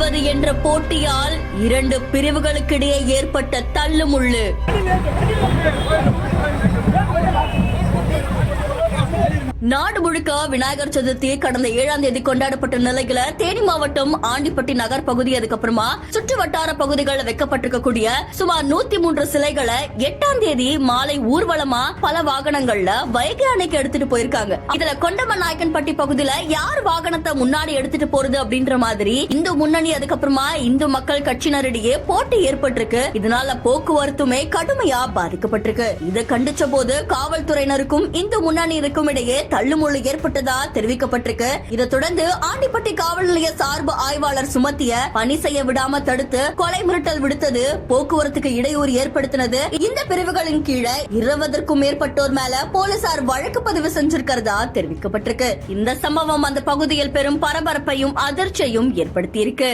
வெல்வது என்ற போட்டியால் இரண்டு பிரிவுகளுக்கிடையே ஏற்பட்ட தள்ளுமுள்ளு. நாடு முழுக்க விநாயகர் சதுர்த்தி கடந்த 7ஆம் தேதி கொண்டாடப்பட்ட நிலையில தேனி மாவட்டம் ஆண்டிப்பட்டி நகர் பகுதி, அதுக்கப்புறமா சுற்று வட்டார பகுதிகளில் வைக்கப்பட்டிருக்கக்கூடிய சுமார் 103 சிலைகளை 8ஆம் தேதி மாலை ஊர்வலமா பல வாகனங்கள்ல வைகை அணைக்கு எடுத்துட்டு போயிருக்காங்க. இதுல கொண்டமநாயக்கன்பட்டி பகுதியில யார் வாகனத்தை முன்னாடி எடுத்துட்டு போறது அப்படின்ற மாதிரி இந்து முன்னணி அதுக்கப்புறமா இந்து மக்கள் கட்சியினரிடையே போட்டி ஏற்பட்டிருக்கு. இதனால போக்குவரத்துமே கடுமையா பாதிக்கப்பட்டிருக்கு. இதை கண்டிச்ச போது காவல்துறையினருக்கும் இந்து முன்னணியினருக்கும் இடையே தள்ளுமுள்ளு ஏற்பட்டதா தெரிவிக்கப்பட்டிருக்கு. இதை தொடர்ந்து ஆண்டிப்பட்டி காவல் நிலைய சார்பு ஆய்வாளர் சுமத்திய பணி செய்ய விடாம தடுத்து கொலை மிரட்டல் விடுத்தது, போக்குவரத்துக்கு இடையூறு ஏற்படுத்தினது. இந்த பிரிவுகளின் கீழே 20க்கும் மேற்பட்டோர் மேல போலீசார் வழக்கு பதிவு செஞ்சிருக்கிறதா தெரிவிக்கப்பட்டிருக்கு. இந்த சம்பவம் அந்த பகுதியில் பெரும் பரபரப்பையும் அதிர்ச்சியையும் ஏற்படுத்தியிருக்கு.